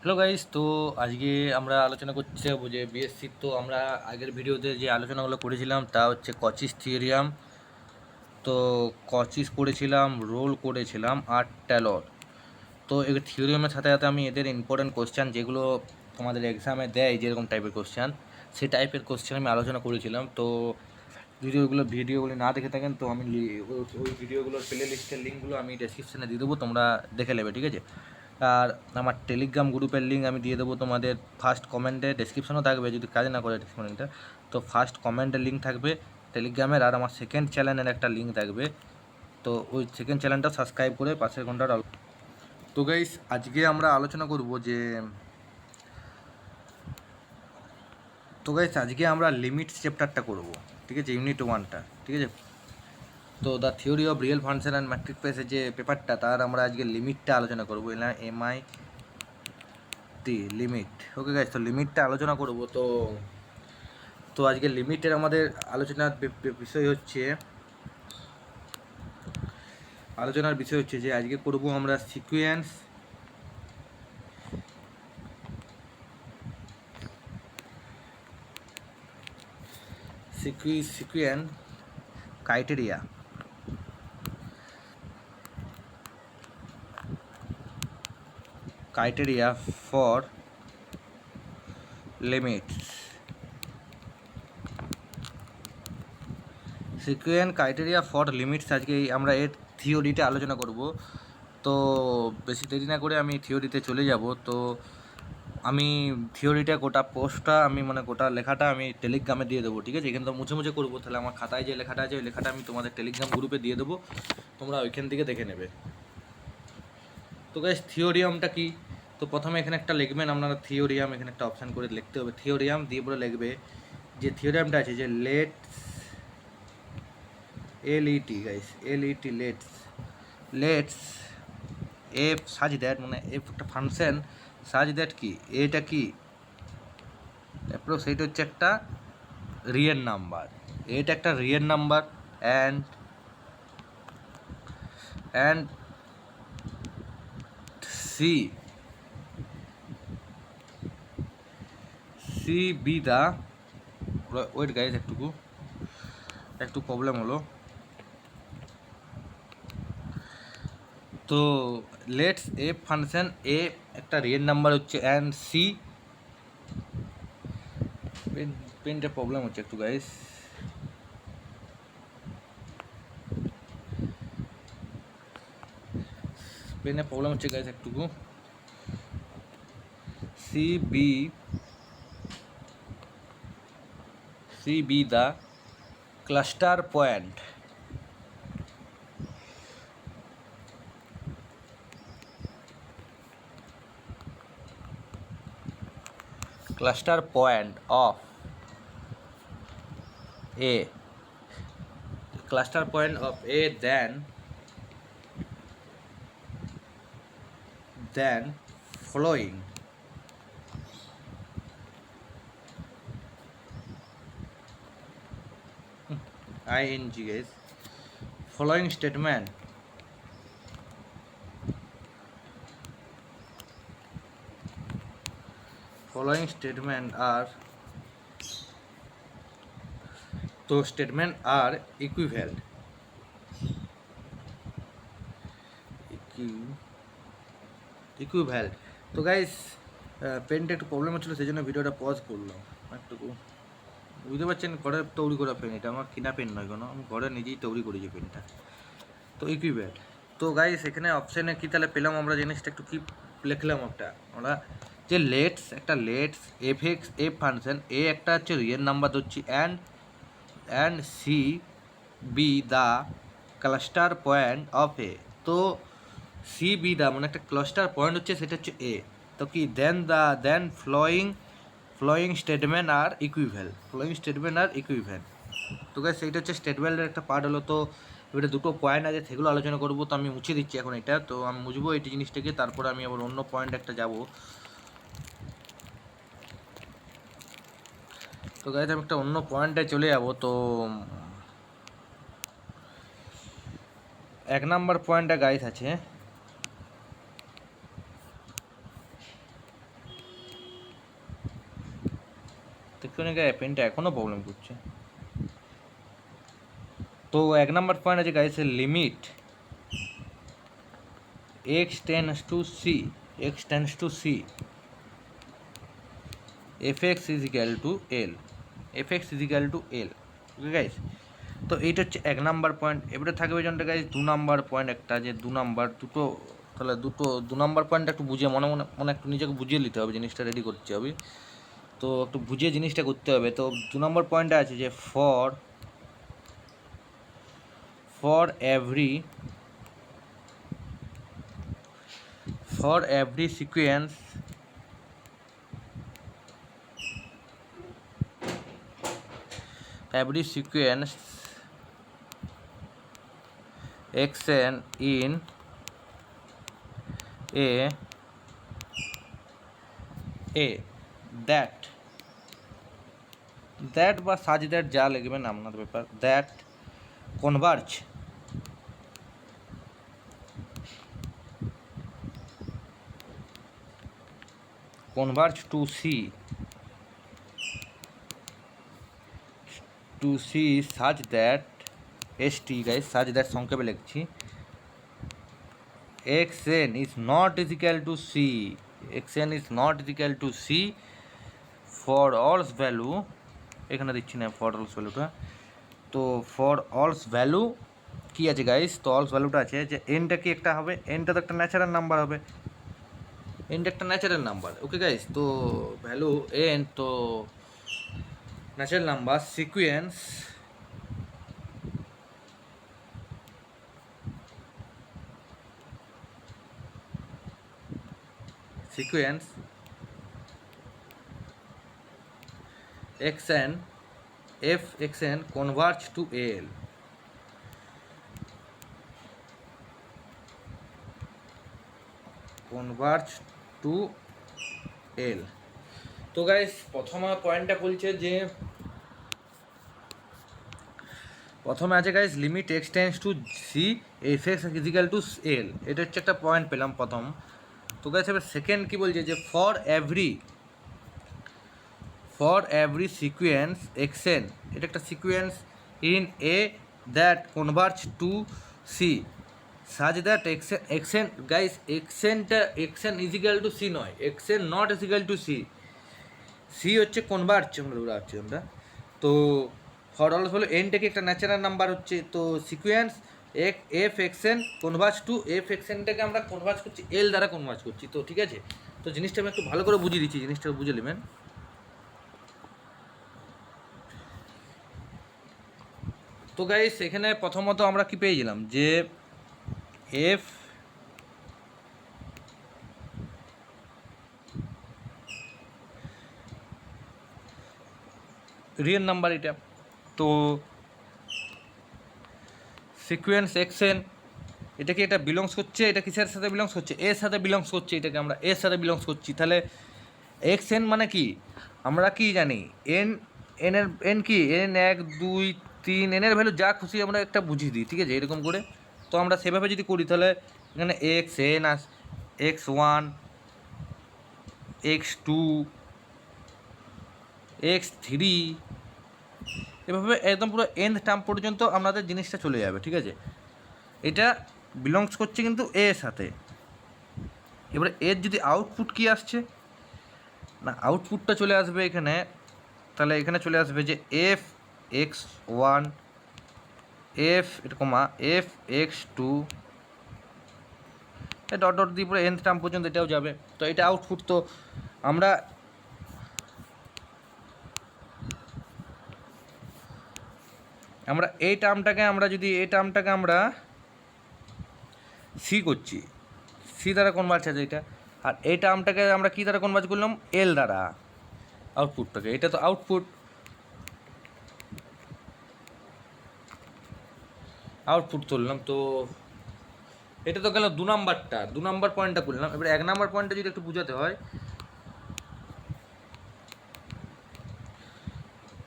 Hello guys, তো আজকে আমরা আলোচনা করতে যাবো যে বিএসসি। তো আমরা আগের ভিডিওতে যে আলোচনাগুলো করেছিলাম তা হচ্ছে কচিস থিওরিয়াম, তো কচিস করেছিলাম, রোল করেছিলাম আর ট্যালর। তো এই থিওরিয়ামের সাথে সাথে আমি এদের ইম্পর্টেন্ট কোশ্চেন যেগুলো তোমাদের এক্সামে দেয় যেরকম টাইপের কোশ্চেন, সেই টাইপের কোশ্চেন আমি আলোচনা করেছিলাম। তো ভিডিওগুলি না দেখে থাকেন তো আমি ওই ভিডিওগুলোর প্লে লিস্টের লিঙ্কগুলো আমি ডেসক্রিপশানে দিয়ে দেবো, তোমরা দেখে নেবে, ঠিক আছে। আর আমার টেলিগ্রাম গ্রুপের লিঙ্ক আমি দিয়ে দেবো তোমাদের ফার্স্ট কমেন্টে, ডেসক্রিপশনও থাকবে যদি কাজ না করে ডেসক্রিপশনটা। তো ফার্স্ট কমেন্টের লিঙ্ক থাকবে টেলিগ্রামের, আর আমার সেকেন্ড চ্যানেলের একটা লিঙ্ক থাকবে। তো ওই সেকেন্ড চ্যানেলটা সাবস্ক্রাইব করে পাশের ঘন্টার। তো গাইস, আজকে আমরা আলোচনা করব যে আজকে আমরা লিমিট চ্যাপ্টারটা করব, ঠিক আছে, ইউনিট 1টা, ঠিক আছে। তো the theory of real function and matric স্পেসের যে পেপারটা, তার আমরা আজকে লিমিটটা আলোচনা করবো, MIT লিমিট। ওকে গাইস, তো লিমিটটা আলোচনা করব। তো তো আজকে লিমিটের আমাদের আলোচনার বিষয় হচ্ছে যে আজকে করব আমরা sequence sequence criteria for limits, sequence criteria for limits. আজকে আমরা এর থিওরিটা আলোচনা করব। তো বেশি দেরি না করে আমি থিওরিতে চলে যাব। তো আমি থিওরিটা গোটা লেখাটা আমি টেলিগ্রামে দিয়ে দেবো, ঠিক আছে। এখানে তো মুছে মুছে করবো, তাহলে আমার খাতায় যে লেখাটা আছে ওই লেখাটা আমি তোমাদের টেলিগ্রাম গ্রুপে দিয়ে দেবো, তোমরা ওইখান থেকে দেখে নেবে। তো গাইস, থিওরিয়ামটা কি? তো প্রথমে এখানে একটা লিখবেন আপনারা থিওরিয়াম, এখানে একটা অপশান করে লিখতে হবে থিওরিয়াম, দিয়ে পরে লিখবে যে থিওরিয়ামটা আছে যে লেটস এফ সাজ দ্যাট, মানে এফ একটা ফাংশন, সাজ দ্যাট কি, এটা কি তারপরে সেইটা হচ্ছে একটা রিয়েল নাম্বার, এটা একটা real number, and and c c b দা, ওয়েট গাইজ, একটু প্রবলেম হলো। তো লেটস এ ফাংশন, এ একটা রিয়েল নাম্বার হচ্ছে, অ্যান্ড সি, পেনটা প্রবলেম হচ্ছে একটু গাইজ, পেনে প্রবলেম হচ্ছে গাইজ একটুকু। সি বি দা cluster point, of a, cluster point of A, then following ing guys, following statement are, তো স্টেটমেন্ট আর ইকুইভ্যালেন্ট, তো গাইস, পেনটা একটু প্রবলেম হচ্ছিলো, সেই জন্য ভিডিওটা পজ করলাম একটু। বুঝতে পারছেন, ঘরে তৈরি করা পেন, এটা আমার কিনা পেন নয় কোনো, আমি ঘরে নিজেই তৈরি করেছি পেনটা। তো ইকুইভ্যালেন্ট, তো গাইস এখানে অপশানে কি তাহলে পেলাম আমরা জিনিসটা, একটু কি লিখলাম আমরা যে লেটস এফ ফাংশন, এ একটা হচ্ছে রিয়েল নাম্বার ধরছি, and C be the cluster point of A. তো সি বি দ্য মানে একটা ক্লাস্টার পয়েন্ট হচ্ছে, সেটা হচ্ছে এ। তো কি দেন ফ্লোয়িং স্টেটমেন্ট আর ইকুইভ্যালেন্ট, তো গাইস সেইটা হচ্ছে স্টেটমেন্টের একটা পার্ট হলো। তো এবারে দুটো পয়েন্ট আছে, সেগুলো আলোচনা করবো। তো আমি মুছে দিচ্ছি এখন এটা, তো আমি মুছবো এই জিনিসটাকে, তারপরে আমি আবার অন্য পয়েন্ট একটা যাব। তো গাইস আমি একটা অন্য পয়েন্টে চলে যাব। তো 1 নাম্বার পয়েন্টটা গাইস আছে দেখুন পেনটা এখনও প্রবলেম করছে। তো 1 নম্বর পয়েন্ট আছে guys, limit x tends to c fx is equal to l, fx is equal to l, okay guys. তো এইটা হচ্ছে 1 নাম্বার পয়েন্ট। এবারে থাকবে যেটা গাইস 2 নাম্বার পয়েন্ট, একটা যে 2 নাম্বার দুটো, তাহলে 2 নাম্বার পয়েন্টটা একটু বুঝিয়ে মনে একটু নিজেকে বুঝিয়ে নিতে হবে, জিনিসটা রেডি করতে হবে। তো একটু বুঝিয়ে জিনিসটা করতে হবে। তো 2 নম্বর পয়েন্টটা আছে যে for every sequence xn in a that বা such that যা লিখবেন আপনার ব্যাপার, that converge to c such that st guys, such that সংক্ষেপে লিখছি, xn is not equal to c for all value, এখানে দিচ্ছি না for all ভ্যালুটা। তো for all ভ্যালু কি আছে গাইস, তো all ভ্যালুটা আছে যে এনটা কি একটা হবে, এনটা তো একটা ন্যাচারাল নাম্বার হবে, এনটা একটা ন্যাচারাল নাম্বার, ওকে গাইস। তো ভ্যালু এন তো natural number, sequence xn fxn converge to l, তো গাইস প্রথমে পয়েন্টটা বলছে যে প্রথমে আছে guys limit x tends to c fx is equal to l, এটা হচ্ছে একটা পয়েন্ট পেলাম প্রথম। তো গাইস এবার সেকেন্ড কি বলছে যে for every sequence xn, এটা একটা sequence in a that converge to c such that xn guys, xn is equal to c নয়, xn not is equal to c, c হচ্ছে কনভার্জ আমরা ধরে রাখছি আমরা। তো ফর অল হলো এনটাকে একটা ন্যাচারাল নাম্বার হচ্ছে, তো sequence F X N converge to F এক্সএনটাকে আমরা কনভার্জ করছি এল দ্বারা কনভার্জ করছি। তো ঠিক আছে, তো জিনিসটা আমি একটু ভালো করে বুঝিয়ে দিচ্ছি, জিনিসটা বুঝে নেবেন। তো গাইস এখানে প্রথমত আমরা কি পেয়েছিলাম যে এফ রিয়েল নাম্বার এটা, তো সিকোয়েন্স এক্সএন এটা কি এটা বিলংস করছে, এটা কিসের সাথে বিলংস করছে, এর সাথে বিলংস করছে, এটাকে আমরা এর সাথে বিলংস করছি। তাহলে এক্সএন মানে কি আমরা কি জানি, এন কি এন 1 2 3 এনের ভ্যালু যা খুশি আমরা একটা বুঝিয়ে দিই, ঠিক আছে এরকম করে। তো আমরা সেভাবে যদি করি তাহলে এখানে x N x1 x2 x3 এভাবে একদম পুরো এন্ড টার্ম পর্যন্ত আমাদের জিনিসটা চলে যাবে, ঠিক আছে। এটা বিলংস করছে কিন্তু এর সাথে। এবারে এর যদি আউটপুট কি আসছে না, আউটপুটটা চলে আসবে এখানে, তাহলে এখানে চলে আসবে যে এফ এক্স ওয়ান এফ এরকমা F X two dot dot দিয়ে পুরো এন্ড টার্ম পর্যন্ত এটাও যাবে। তো এটা আউটপুট। তো আমরা এই টার্মটাকে আমরা সি করছি, সি দ্বারা কনভার্জ আছে এটা, আর এই টার্মটাকে আমরা কী দ্বারা কনভার্জ করলাম, এল দ্বারা আউটপুটটাকে, এটা তো আউটপুট তুললাম। তো এটা তো গেল 2 নাম্বার পয়েন্টটা করলাম। এবার 1 নাম্বার পয়েন্টটা যদি একটু বোঝাতে হয়,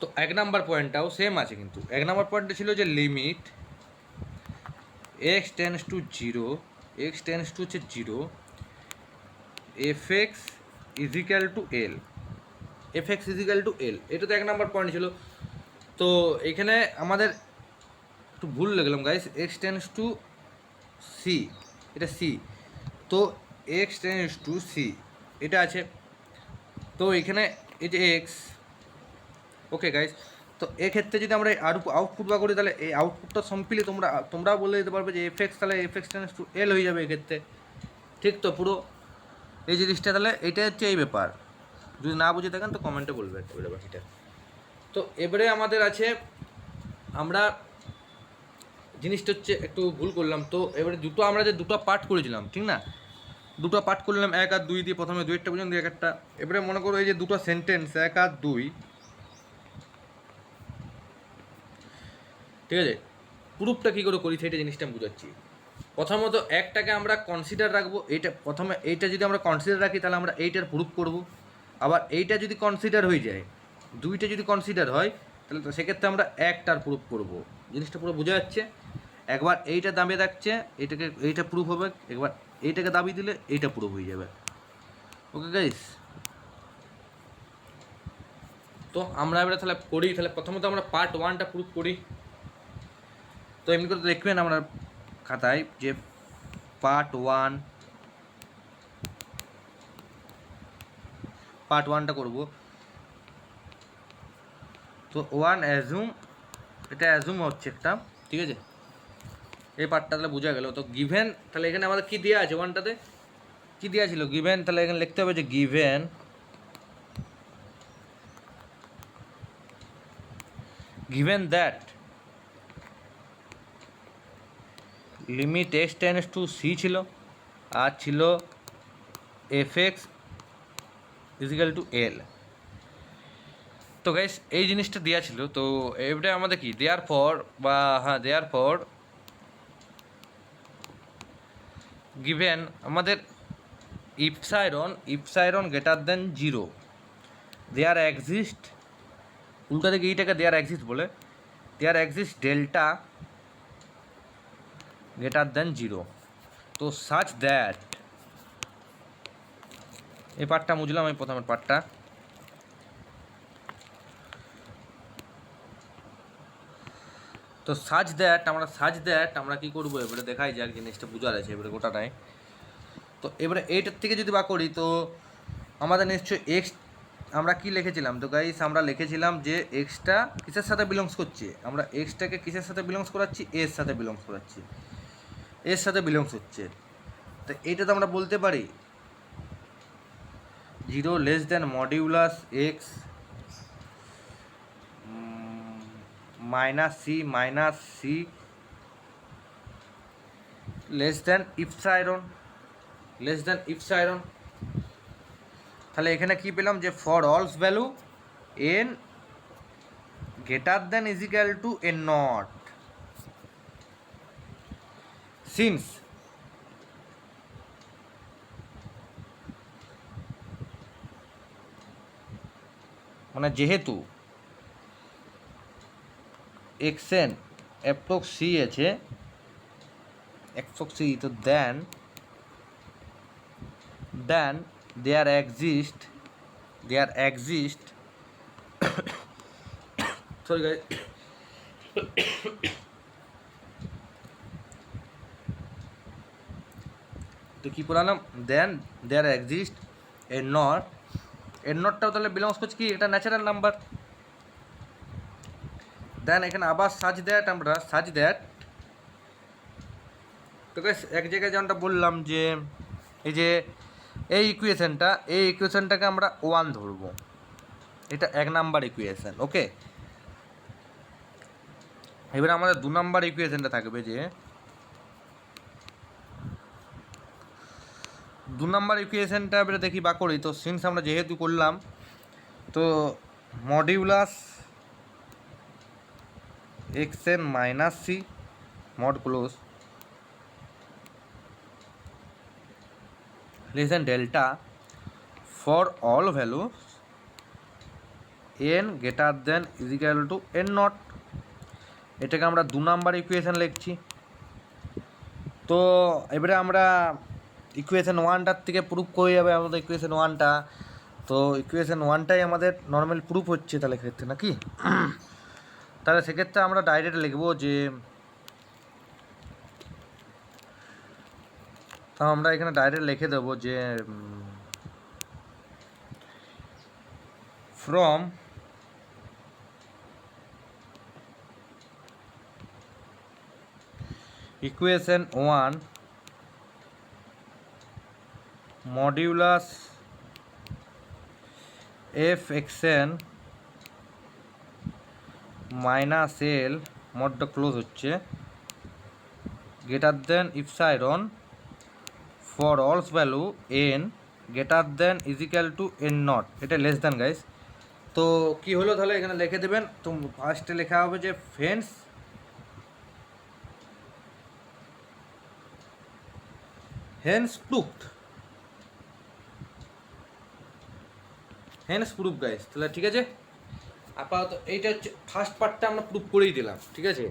তো 1 নাম্বার পয়েন্টটাও সেম আছে, কিন্তু 1 নাম্বার পয়েন্টটা ছিল যে লিমিট x টেন্ডস টু 0 হচ্ছে 0 fx is equal to l, F x equal to L, এটা তো 1 নম্বর পয়েন্ট ছিল। তো এখানে আমাদের একটু ভুল লিখলাম guys, x tends to c, এটা সি, তো এক্স টেন্স টু সি এটা আছে। তো এখানে এই যে এক্স, ওকে গাইস, তো এক্ষেত্রে যদি আমরা আউটপুট বা করি তাহলে এই আউটপুটটা সম্পিলে তোমরাও বলে দিতে পারবে যে এফ এক্স, তাহলে এফ এক্স টেন্স টু এল হয়ে যাবে এক্ষেত্রে। ঠিক তো পুরো এই জিনিসটা, তাহলে এটা হচ্ছে এই ব্যাপার। যদি না বুঝে থাকেন তো কমেন্টে বলবেন এবারে বাকিটা। তো এবারে আমাদের আছে, আমরা জিনিসটা হচ্ছে একটু ভুল করলাম। তো এবারে আমরা যে দুটো পার্ট করেছিলাম, ঠিক না, দুটো পার্ট করলাম 1 আর 2 দিয়ে, প্রথমে 2 একটা পর্যন্ত 1 একটা। এবারে মনে করো এই যে দুটো সেন্টেন্স 1 আর 2, ঠিক আছে, প্রুফটা কী করে করি সেটা জিনিসটা আমি বুঝাচ্ছি। প্রথমত একটাকে আমরা কনসিডার রাখবো, প্রথমে এইটা যদি আমরা কনসিডার রাখি তাহলে আমরা এইটার প্রুফ করব। আবার এইটা যদি কনসিডার হয়ে যায়, 2টা যদি কনসিডার হয় তাহলে তো সেক্ষেত্রে আমরা একটার প্রুফ করব। জিনিসটা পুরো বোঝা যাচ্ছে। একবার এইটা দাবিয়ে থাকছে, এইটা প্রুফ হবে, একবার এইটাকে দাবি দিলে এইটা প্রুফ হয়ে যাবে। ওকে গাইস, তো আমরা এবারে তাহলে করি। তাহলে প্রথমত আমরা পার্ট 1টা প্রুফ করি। তো এমনি করে দেখবেন আমরা খাতায় যে পার্ট 1টা করবো। তো 1 অ্যাজুম, এটা অ্যাজুম হচ্ছে একটা, ঠিক আছে, এই পার্টটা তাহলে বোঝা গেল। তো গিভেন, তাহলে এখানে আমাদের কী দেওয়া আছে, 1টাতে কী দেওয়া ছিল, গিভেন, তাহলে এখানে লিখতে হবে যে given that limit x tends to c ছিল, আর ছিল f x equal to l. তো গাইস এই জিনিসটা দেওয়া ছিল। তো এবারে আমাদের কি দেওয়ার পর, বা হ্যাঁ দেওয়ার পর গিভেন আমাদের ইপসাইরন গ্রেটার দেন 0, দেয়ার এক্সিস্ট, উল্টা দিকে এইটাকে দেয়ার এক্সিস্ট বলে, there exist delta greater than 0। তো সাচ দ্যাট, এই পার্টটা বুঝলাম, এই প্রথমের পার্টটা। তো সাচ দ্যাট আমরা কী করবো এবারে দেখাই যাক, জিনিসটা বোঝার আছে এবারে গোটাটাই। তো এবারে এইটার থেকে যদি বা করি তো আমাদের নিশ্চয়ই এক্স, আমরা কি লিখেছিলাম, তো গাইস আমরা লিখেছিলাম যে এক্সটা কিসের সাথে বিলংস করছে, আমরা এক্সটাকে কিসের সাথে বিলংস করাচ্ছি, এর সাথে বিলংস করাচ্ছি, এর সাথে বিলংস হচ্ছে। তো এইটা তো আমরা বলতে পারি 0 less than modulus X minus C less than epsilon. তাহলে এখানে কি পেলাম যে for all value N greater than equal to N not, since মানে যেহেতু এক্সএন অ্যাপ্রক্স সি আছে, অ্যাপ্রক্স সি, তো then there exist sorry guys, তো কী পড়ালাম, দেন দেয়ার এক্সিস্ট এ নটটাও তাহলে বিলংস করছে কি, এটা ন্যাচারাল নাম্বার। দেন এখানে আবার সাজ দ্যাট, তো গাইস এক জায়গায় যেমনটা বললাম যে এই যে এই ইকুয়েশনটাকে আমরা 1 ধরবো, এটা 1 নাম্বার ইকুয়েশন। ওকে, এবারে আমাদের 2 নাম্বার ইকুয়েশনটা থাকবে, যে 2 নাম্বার ইকুয়েশনটা এবারে দেখি বা করি। তো সিন্স আমরা যেহেতু করলাম, তো modulus x n minus c mod close less than delta for all values n greater than equal to N naught. এটাকে আমরা 2 নাম্বার ইকুয়েশন লিখছি। তো এবারে আমরা ইকুয়েশন 1টার থেকে প্রুফ করে যাবে আমাদের ইকুয়েশন 1টা। তো ইকুয়েশন ওয়ানটাই আমাদের নর্মাল প্রুফ হচ্ছে তাহলে ক্ষেত্রে নাকি। তাহলে সেক্ষেত্রে আমরা ডাইরেক্ট লিখবো যে তা আমরা এখানে ডাইরেক্ট লিখে দেবো যে from equation one modulus F X N minus L মডটা ক্লোজ হচ্ছে greater than epsilon for all value N greater than equal to N not, এটা লেস দেন গাইস। তো কি হলো তাহলে এখানে লিখে দেবেন, তো ফার্স্টে লেখা হবে যে হেন্স প্রুফ গাইস। তাহলে ঠিক আছে, আপাতত এইটা হচ্ছে ফার্স্ট পার্টটা আমরা প্রুফ করেই দিলাম, ঠিক আছে।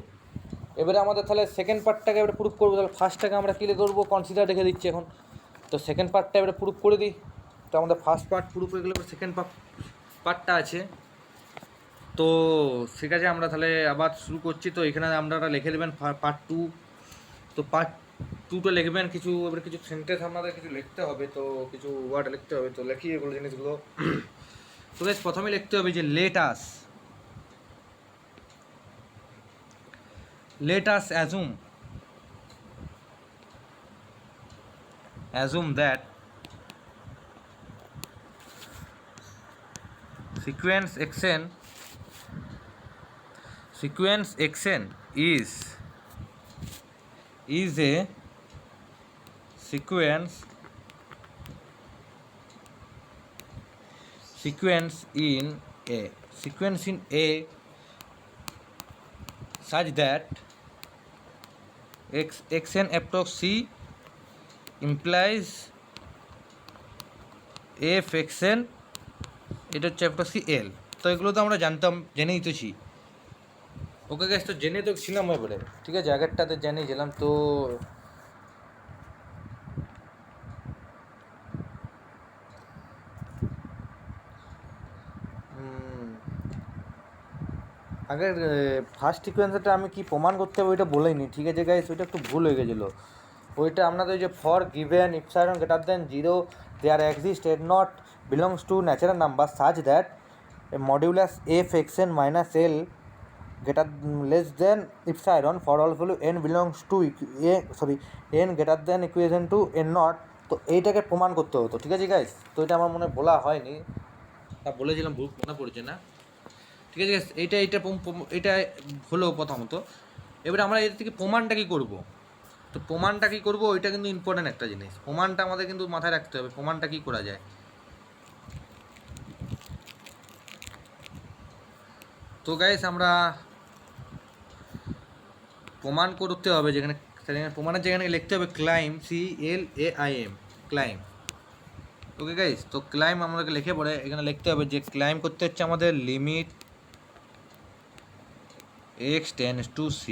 এবারে আমাদের তাহলে সেকেন্ড পার্টটাকে এবারে প্রুফ করবো। তাহলে ফার্স্টটাকে আমরা কী করবো, কনসিডার রেখে দিচ্ছি এখন। তো সেকেন্ড পার্টটা এবারে প্রুফ করে দিই। তো আমাদের ফার্স্ট পার্ট প্রুফ হয়ে গেলে সেকেন্ড পার্টটা আছে। তো ঠিক আছে, আমরা তাহলে আবার শুরু করছি। তো এখানে আপনারা লিখে দেবেন পার্ট টু। তো পার্ট টুটা লিখবেন কিছু, এবারে কিছু সেন্টেন্স আপনাদের কিছু লিখতে হবে, তো কিছু ওয়ার্ড লিখতে হবে। তো লিখি এগুলো জিনিসগুলো। তো গাইস প্রথমে লিখতে হবে যে let us assume that sequence xn is a sequence in A such that xn approx c implies f xn, এটা হচ্ছে approx c l। তো এগুলো তো আমরা জেনেই তো ছি। ওকে গাইস, তো জেনে তো ছিলাম এবারে, ঠিক আছে, আগেরটাতে জেনেই ছিলাম। তো আগের ফার্স্ট সিকোয়েন্সটা আমি কি প্রমাণ করতে হবে ওইটা বলেইনি, ঠিক আছে গাইস, ওইটা একটু ভুল হয়ে গেছিলো। ওইটা আপনাদের ওই যে for given epsilon greater than 0 there exist N not belongs to natural number such that modulus F X N minus L greater less than epsilon for all value N belongs to N greater than equation to N not. তো এইটাকে প্রমাণ করতে হতো, ঠিক আছে guys. তো এটা আমার মনে বলা হয়নি, তা বলেছিলাম, ভুল মনে পড়ছে না, ঠিক আছে। এটা হলো প্রথমত। এবারে আমরা এর থেকে প্রমাণটা কী করবো। তো প্রমাণটা কী করবো, ওইটা কিন্তু ইম্পর্ট্যান্ট একটা জিনিস। প্রমাণটা আমাদের কিন্তু মাথায় রাখতে হবে, প্রমাণটা কী করা যায়। তো গাইস আমরা প্রমাণ করতে হবে, যেখানে প্রমাণের যেখানে লিখতে হবে claim CLAIM claim. Okay guys, তো ক্লাইম আমাদেরকে লিখে পড়ে এখানে লিখতে হবে যে ক্লাইম করতে হচ্ছে আমাদের limit x tends to c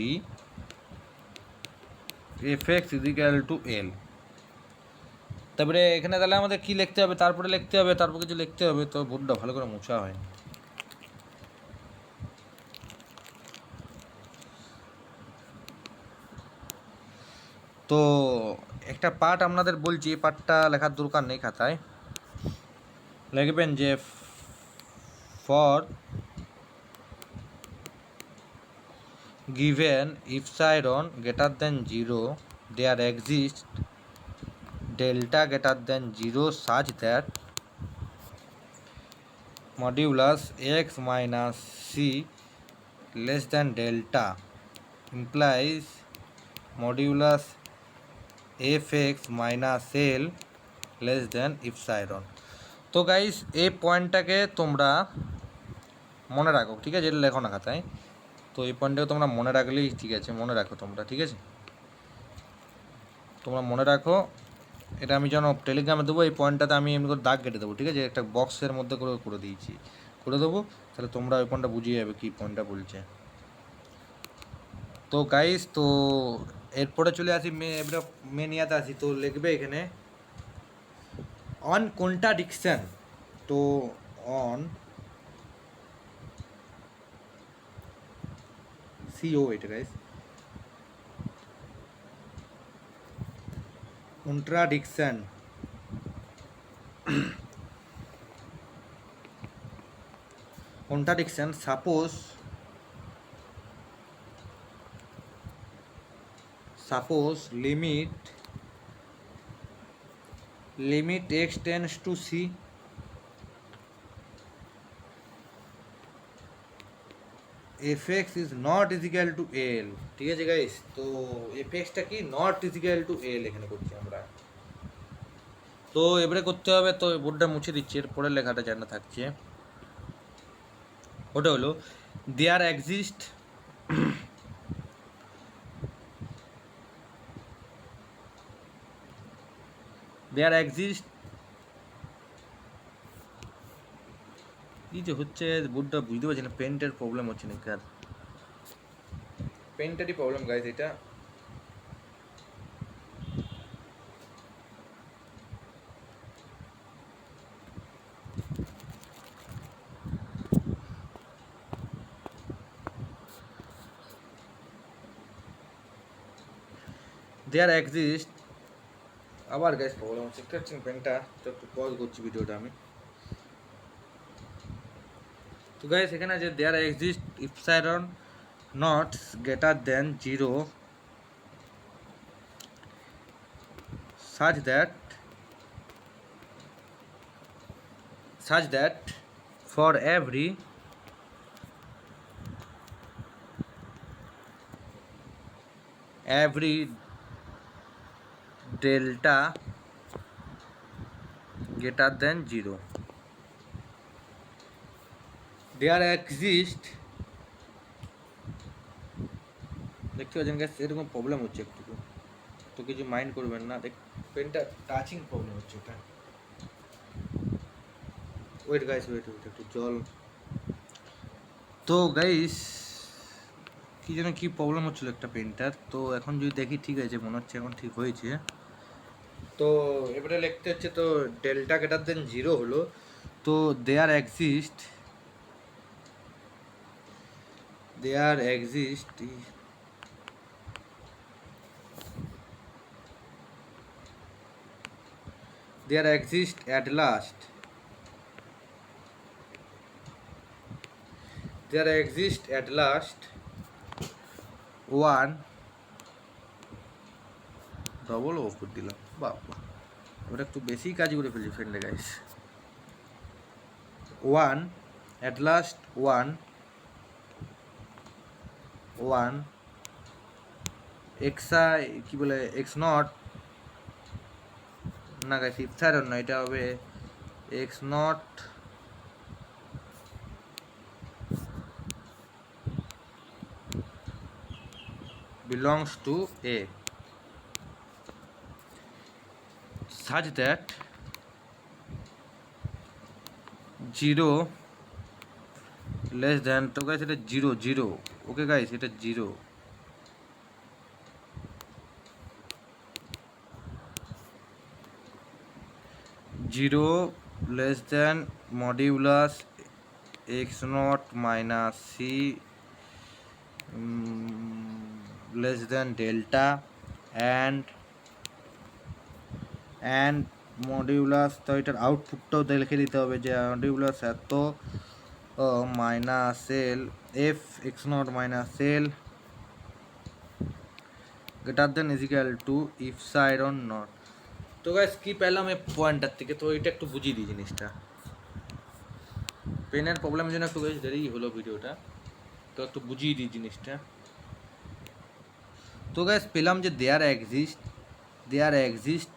fx equal to l। তারপরে এখানে তাহলে আমাদের কী লিখতে হবে, তারপরে কিছু লিখতে হবে। তো বোর্ডটা ভালো করে মোছা হয়। তো একটা পার্ট আপনাদের বলছি, পার্টটা লেখার দরকার নেই খাতায়, লিখবেন যে for given epsilon greater than 0 there exists delta greater than 0 such that modulus x minus c less than delta implies modulus fx minus l less than epsilon। তো গাইস এই পয়েন্টটাকে তোমরা মনে রাখো, ঠিক আছে, এটা লেখো না খাতায়। তো এই পয়েন্টটাকে তোমরা মনে রাখলেই ঠিক আছে, মনে রাখো তোমরা, ঠিক আছে, তোমরা মনে রাখো। এটা আমি যেন টেলিগ্রামে দেবো, এই পয়েন্টটাতে আমি এমনি করে দাগ কেটে দেবো, ঠিক আছে, একটা বক্সের মধ্যে করে দিয়েছি, করে দেবো। তাহলে তোমরা ওই পয়েন্টটা বুঝিয়ে যাবে কী পয়েন্টটা বলছে। তো গাইস, তো এরপরে চলে আসি এবারে মেন ইয়াতে আসি। তো লিখবে এখানে on contradiction to on CO এটা guys contradiction suppose limit x tends to c fx is not is equal to l ঠিক আছে গাইস তো fx টা কি not is equal to l এখানে করছি আমরা তো এবারে করতে হবে তো বোর্ডটা মুছে দিচ্ছি এর পরের লেখাটা জানা থাকছে ওটা হলো দেয়ার এক্সিস্ট কি যে হচ্ছে বোর্ডটা বুঝতে পারছি না পেন্টের প্রবলেম হচ্ছে নাকি আর পেন্টেরই প্রবলেম গাইস এটা দেয়ার এক্সিস্ট আবার গাইস প্রবলেম হচ্ছে দেখতে পাচ্ছেন পেনটা তো একটু পজ করছি ভিডিওটা আমি তো গাইস এখানে আছে there exist epsilon naught greater than 0 such that for every delta greater than 0 there exist দেখতে পাচ্ছেন গ্যাস এরকম প্রবলেম হচ্ছে একটু তো কিছু মাইন্ড করবেন না দেখ পেনটা টাচিং প্রবলেম হচ্ছে এটা ওয়েট গাইস ওয়েট একটু জল তো গাইস কি যেন কি প্রবলেম হচ্ছিল একটা পেনটার তো এখন যদি দেখি ঠিক আছে মনে হচ্ছে এখন ঠিক হয়েছে তো এবারে লিখতে হচ্ছে তো ডেল্টা গ্রেটার দেন 0 হলো তো there exist at last one double of করে দিলাম বাবা ওটা একটু বেশি কাজ করে ফেলি ফ্রেন্ডে গাইস one এক্সআই কি বলে এক্স নট না গাইস ইপসাইলন না এটা হবে x not belongs to A such that 0 less than তো গাইস এটা 0 ওকে গাইস এটা 0 less than modulus x naught minus c less than delta and modulus তো এটার আউটপুটটাও লিখে দিতে হবে যে মডিউলাস এত minus L F x not minus L greater than is equal two epsilon not তো গাইস কি পেলাম এই পয়েন্টার থেকে তো এটা একটু বুঝিয়ে দিই জিনিসটা পেনের প্রবলেমের জন্য একটু গাইস দেরি হলো ভিডিওটা তো একটু বুঝিয়ে দিই জিনিসটা তো গাইস পেলাম যে there exist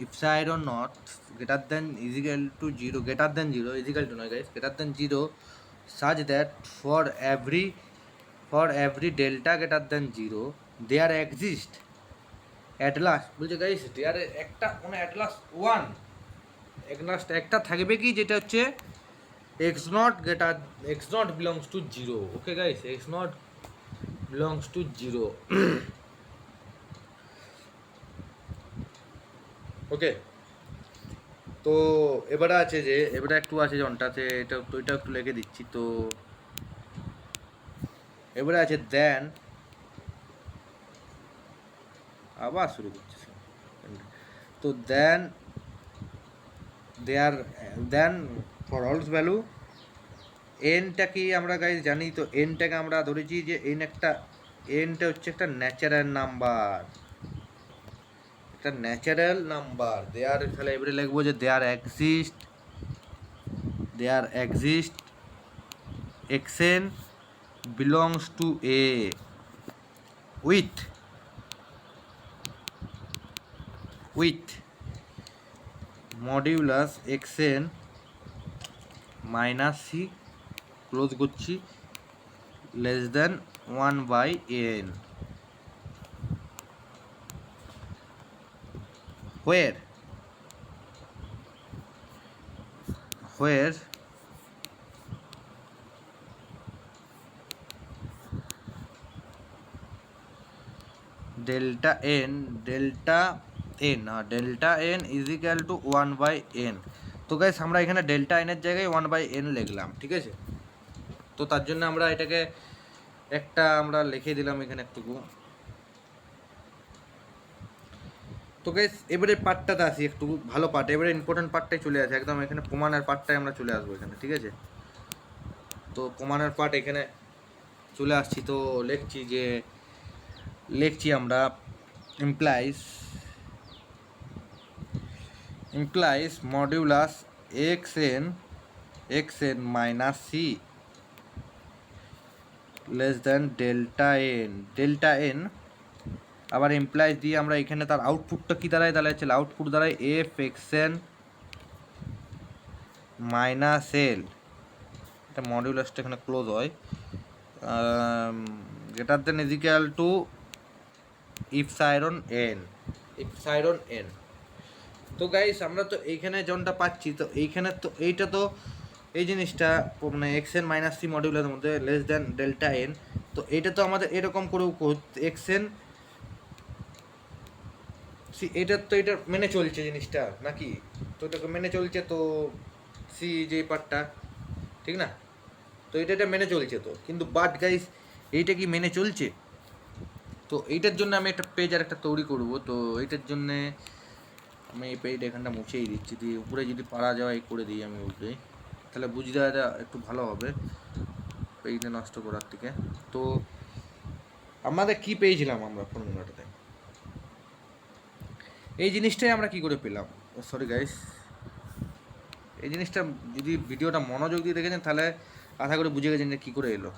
epsilon naught greater than is equal to 0 greater than 0 is equal to no guys greater than 0 such that for every delta greater than 0 there exist at last বলছে গাইস there একটা মানে at last একটা থাকবে কি যেটা হচ্ছে x not belongs to 0 okay guys x not belongs to 0 okay তো এবারে আছে যে এবারে একটু আছে জনটাতে এটা তো এটা একটু লিখে দিচ্ছি। তো এবারে আছে দেন, আবার শুরু করছি। তো then there then for all value এনটা কি আমরা গাইজ জানি। তো এনটাকে আমরা ধরেছি যে এনটা হচ্ছে একটা ন্যাচারাল নাম্বার, একটা ন্যাচারাল নাম্বার। দেয়ার তাহলে এবারে লিখবো যে there exist xn belongs to a with modulus xn minus c close করছি less than 1/n where delta n is equal to 1/n। তো গাইস আমরা এখানে ডেল্টা n এর জায়গায় 1/n লিখলাম, ঠিক আছে। তো তার জন্য আমরা এটাকে একটা আমরা লিখে দিলাম এখানে একটুকু। তো গাইস এবারে পার্টটাতে আসি, একটু ভালো পার্ট, এবারে ইম্পর্টেন্ট পার্টটাই চলে আসে একদম, এখানে প্রমাণের পার্টটাই আমরা চলে আসবো এখানে, ঠিক আছে। তো প্রমাণের পার্ট এখানে চলে আসছি। তো লিখছি আমরা implies modulus xn minus c less than delta n আবার এমপ্লয়েজ দিয়ে আমরা এখানে তার আউটপুটটা কী দাঁড়ায়, হচ্ছে আউটপুট দাঁড়ায় এফ এক্সএন মাইনাস এল, এটা মডিউলাসটা এখানে ক্লোজ হয়, greater than is equal to epsilon N. তো গাইস আমরা তো এইখানে যনটা পাচ্ছি, তো এইখানে তো এইটা তো এই জিনিসটা মানে এক্সএন মাইনাস সি মডিউলাসের মধ্যে লেস দেন ডেল্টা এন। তো এইটা তো আমাদের এরকম করেও এক্সএন সি, এটা মেনে চলছে জিনিসটা নাকি, তো এটাকে মেনে চলছে। তো সি যে পার্টটা ঠিক না, তো এটা মেনে চলছে। তো কিন্তু বাট গাইস এইটা কি মেনে চলছে? তো এইটার জন্য আমি একটা পেজ আর একটা তৈরি করব। তো এইটার জন্যে আমি এই পেজটা এখানটা মুছেই দিচ্ছি, দিয়ে উপরে যদি পারা যায় করে দিই আমি উপরে, তাহলে বুঝতে একটু ভালো হবে পেজটা নষ্ট করার থেকে। তো আমাদের কি পেয়েছিলাম আমরা ফর্মুলাটাতে, এই জিনিসটাই আমরা কি করে পেলাম। সরি গাইস, এই জিনিসটা যদি ভিডিওটা মনোযোগ দিয়ে দেখেছেন তাহলে আশা করে বুঝে গেছেন যে কী করে এলো।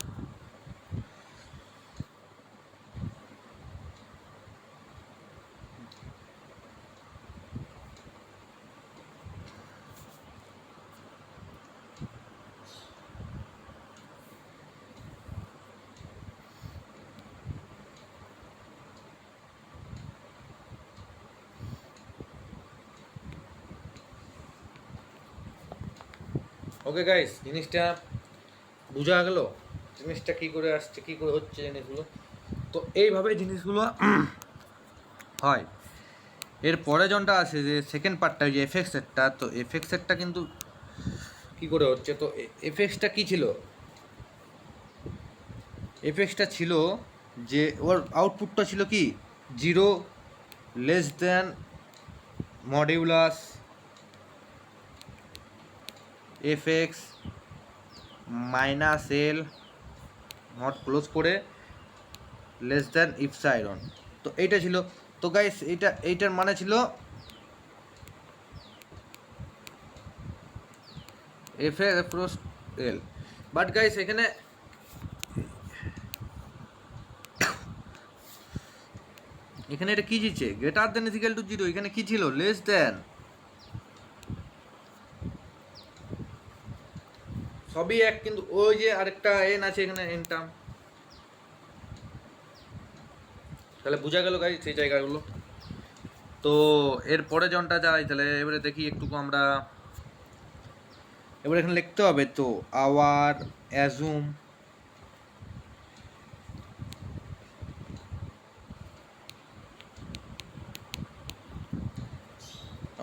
ওকে গাইস, জিনিসটা বোঝা গেল, জিনিসটা কী করে আসছে, কী করে হচ্ছে জিনিসগুলো। তো এইভাবে জিনিসগুলো হয়। এর পরে যনটা আছে যে সেকেন্ড পার্টটা যে এফএক্সেরটা, তো এফএক্সেরটা কিন্তু কী করে হচ্ছে। তো এফএক্সটা কী ছিল, এফএক্সটা ছিল যে ওর আউটপুটটা ছিল কি 0 less than modulus FX minus L not close করে লেস দেন ইপসাইরন। তো এইটা ছিল। তো গাইস এইটার মানে ছিল F A-Pro L. But guys এখানে এটা কী দিচ্ছে, গ্রেটার দেন ইজিক্যাল টু 0, এখানে কী ছিল লেস দেন, সবই এক, কিন্তু ওই যে আরেকটা এন আছে এখানে এন টার্ম। তাহলে বোঝা গেল গাইস সেই জায়গাগুলো। তো এরপরে জনটা যাই, তাহলে এবারে দেখি একটুকু আমরা এবার এখানে লিখতে হবে। তো our assume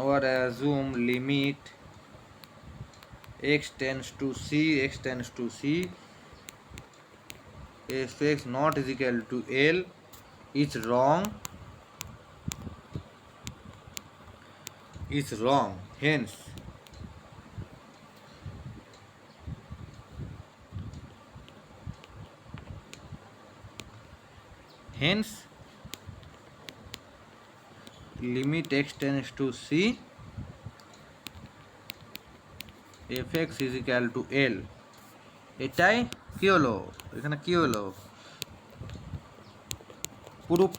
our assume limit x tends to c fx not is equal to L is wrong hence limit x tends to c fx is equal to L। এটাই কি হলো, এখানে কি হলো, প্রুফ।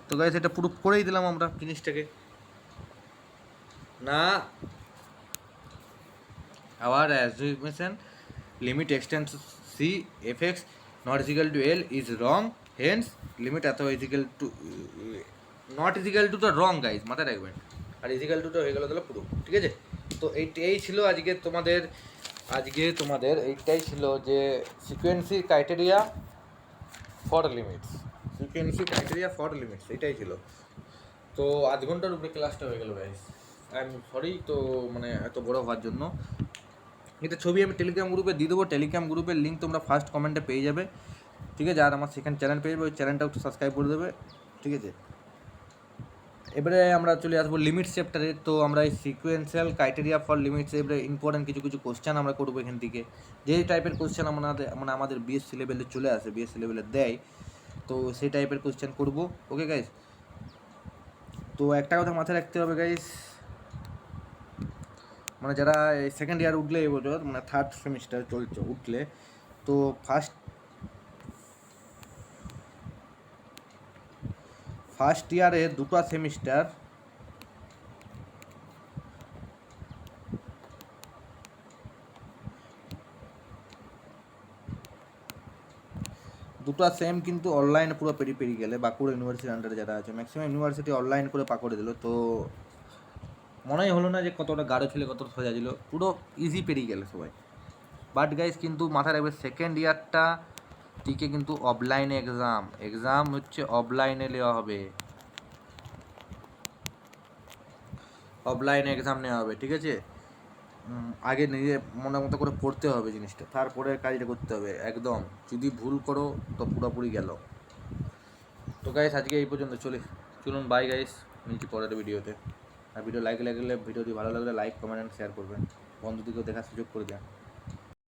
তো গাইস এটা প্রুফ করেই দিলাম আমরা জিনিসটাকে না। our assumption limit x tends to c fx not is equal to L is wrong hence limit এত is equal to not is equal to তো wrong গাইস, মাথায় রাখবেন। আর is equal to তো হয়ে গেল তাহলে প্রুফ, ঠিক আছে। তো এই ছিল আজকে তোমাদের এইটাই ছিল যে সিকোয়েন্সি ক্রাইটেরিয়া ফর লিমিটস এটাই ছিল। তো আধ ঘন্টার উপরে ক্লাসটা হয়ে গেল গাইস, আই এম সরি। তো মানে এত বড় হওয়ার জন্য এটা ছবি আমি টেলিগ্রাম গ্রুপে দিয়ে দেবো। টেলিগ্রাম গ্রুপের লিঙ্ক তোমরা ফার্স্ট কমেন্টে পেয়ে যাবে, ঠিক আছে। আর আমার সেকেন্ড চ্যানেল পেয়ে যাবে, ওই চ্যানেলটাও একটু সাবস্ক্রাইব করে দেবে, ঠিক আছে। এবারে আমরা চলে আসবো লিমিট চ্যাপ্টারে। তো আমরা এই সিকোয়েন্সিয়াল ক্রাইটেরিয়া ফর লিমিটস এবারে ইম্পর্টেন্ট কিছু কোশ্চেন আমরা করবো এখান থেকে। যে টাইপের কোশ্চেন আমাদের বিএসসি লেভেলে চলে আসে, বিএসসি লেভেলে দেয়, তো সেই টাইপের কোশ্চেন করবো। ওকে গাইস, তো একটা কথা মাথায় রাখতে হবে গাইস, মানে যারা সেকেন্ড ইয়ার উঠলে এবছর মানে থার্ড সেমিস্টার চলছে উঠলে, তো ফার্স্ট ইয়ারে দুটো সেমিস্টার সেম কিন্তু অনলাইনে পুরো পেরিয়ে গেলে, বাঁকুড়া ইউনিভার্সিটির আন্ডারে যারা আছে ম্যাক্সিমাম ইউনিভার্সিটি অনলাইন করে পাকড়ে দিল। তো মনেই হলো না যে কতটা গাঢ় ছিল, কতটা সোজা ছিল, পুরো ইজি পেরিয়ে গেলে সবাই। বাট গাইস কিন্তু মাথায় রাখবে সেকেন্ড ইয়ারটা দিকে কিন্তু অফলাইনে এক্সাম হচ্ছে অফলাইনে নেওয়া হবে, অফলাইনে এক্সাম নেওয়া হবে, ঠিক আছে। আগে নিজে মনের মতো করে পড়তে হবে জিনিসটা, তারপরে কাজটা করতে হবে একদম। যদি ভুল করো তো পুরোপুরি গেল। তো গাইস আজকে এই পর্যন্ত, চলুন বাই গাইস, মিলছি পরের ভিডিওতে। আর ভিডিও লাগলে ভিডিওটি ভালো লাগলে লাইক কমেন্ট অ্যান্ড শেয়ার করবেন, বন্ধুদেরকেও দেখার সুযোগ করে দেন।